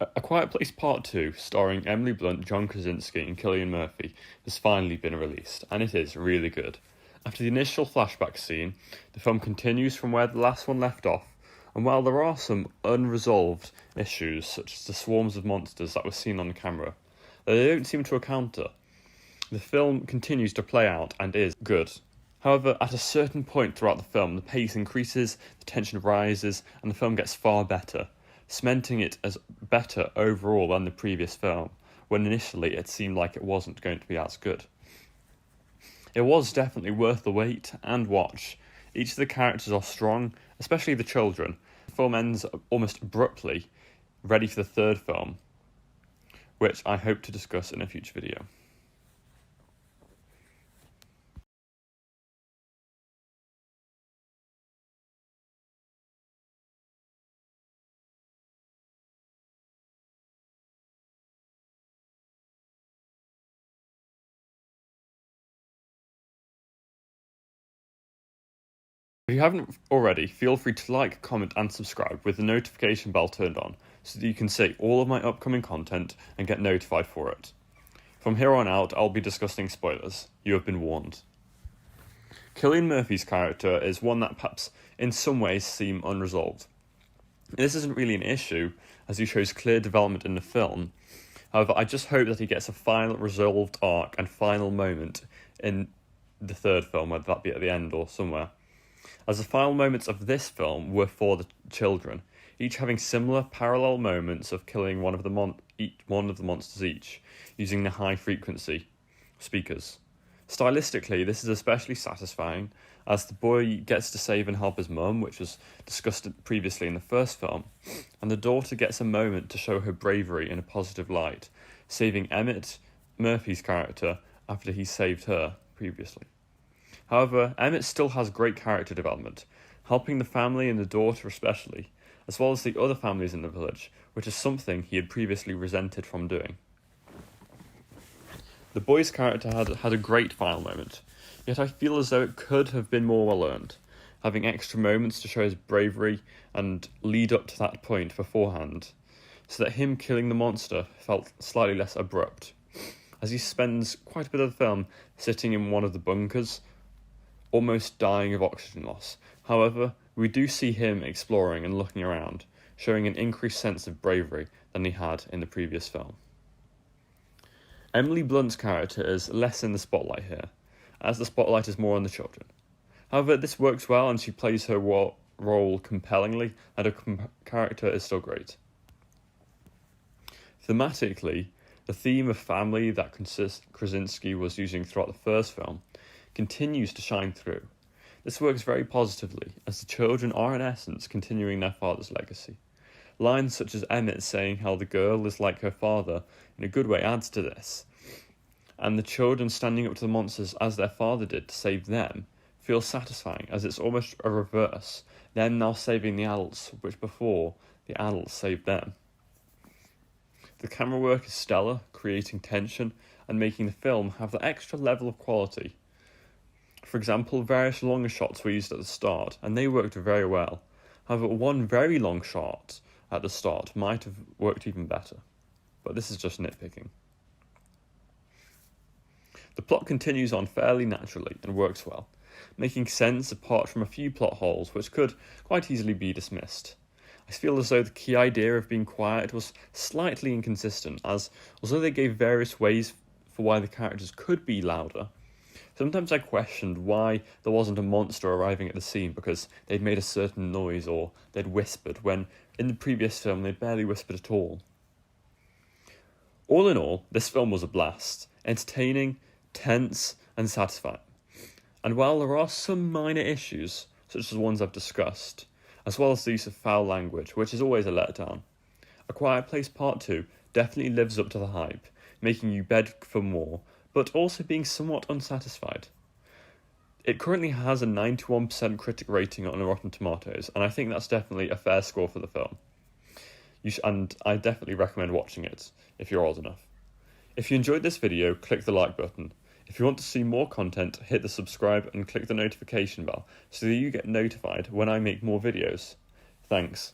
A Quiet Place Part 2, starring Emily Blunt, John Krasinski and Cillian Murphy, has finally been released, and it is really good. After the initial flashback scene, the film continues from where the last one left off, and while there are some unresolved issues, such as the swarms of monsters that were seen on the camera, that they don't seem to encounter, the film continues to play out and is good. However, at a certain point throughout the film, the pace increases, the tension rises, and the film gets far better, cementing it as better overall than the previous film, when initially it seemed like it wasn't going to be as good. It was definitely worth the wait and watch. Each of the characters are strong, especially the children. The film ends almost abruptly, ready for the third film, which I hope to discuss in a future video. If you haven't already, feel free to like, comment and subscribe with the notification bell turned on so that you can see all of my upcoming content and get notified for it. From here on out, I'll be discussing spoilers. You have been warned. Cillian Murphy's character is one that perhaps in some ways seem unresolved. This isn't really an issue, as he shows clear development in the film. However, I just hope that he gets a final resolved arc and final moment in the third film, whether that be at the end or somewhere, as the final moments of this film were for the children, each having similar parallel moments of killing one of the monsters each, using the high-frequency speakers. Stylistically, this is especially satisfying, as the boy gets to save and help his mum, which was discussed previously in the first film, and the daughter gets a moment to show her bravery in a positive light, saving Emmett, Murphy's character, after he saved her previously. However, Emmett still has great character development, helping the family and the daughter especially, as well as the other families in the village, which is something he had previously resented from doing. The boy's character had a great final moment, yet I feel as though it could have been more well earned, having extra moments to show his bravery and lead up to that point beforehand, so that him killing the monster felt slightly less abrupt, as he spends quite a bit of the film sitting in one of the bunkers, almost dying of oxygen loss. However, we do see him exploring and looking around, showing an increased sense of bravery than he had in the previous film. Emily Blunt's character is less in the spotlight here, as the spotlight is more on the children. However, this works well and she plays her role compellingly, and her character is still great. Thematically, the theme of family that Krasinski was using throughout the first film continues to shine through. This works very positively, as the children are in essence continuing their father's legacy. Lines such as Emmett saying how the girl is like her father in a good way adds to this, and the children standing up to the monsters as their father did to save them feels satisfying, as it's almost a reverse, them now saving the adults, which before the adults saved them. The camera work is stellar, creating tension and making the film have that extra level of quality. For example, various longer shots were used at the start, and they worked very well. However, one very long shot at the start might have worked even better, but this is just nitpicking. The plot continues on fairly naturally and works well, making sense apart from a few plot holes which could quite easily be dismissed. I feel as though the key idea of being quiet was slightly inconsistent, as although they gave various ways for why the characters could be louder, sometimes I questioned why there wasn't a monster arriving at the scene because they'd made a certain noise or they'd whispered, when in the previous film they'd barely whispered at all. All in all, this film was a blast, entertaining, tense and satisfying. And while there are some minor issues, such as the ones I've discussed, as well as the use of foul language, which is always a letdown, A Quiet Place Part 2 definitely lives up to the hype, making you beg for more, but also being somewhat unsatisfied. It currently has a 91% critic rating on Rotten Tomatoes, and I think that's definitely a fair score for the film. And I definitely recommend watching it, if you're old enough. If you enjoyed this video, click the like button. If you want to see more content, hit the subscribe and click the notification bell so that you get notified when I make more videos. Thanks.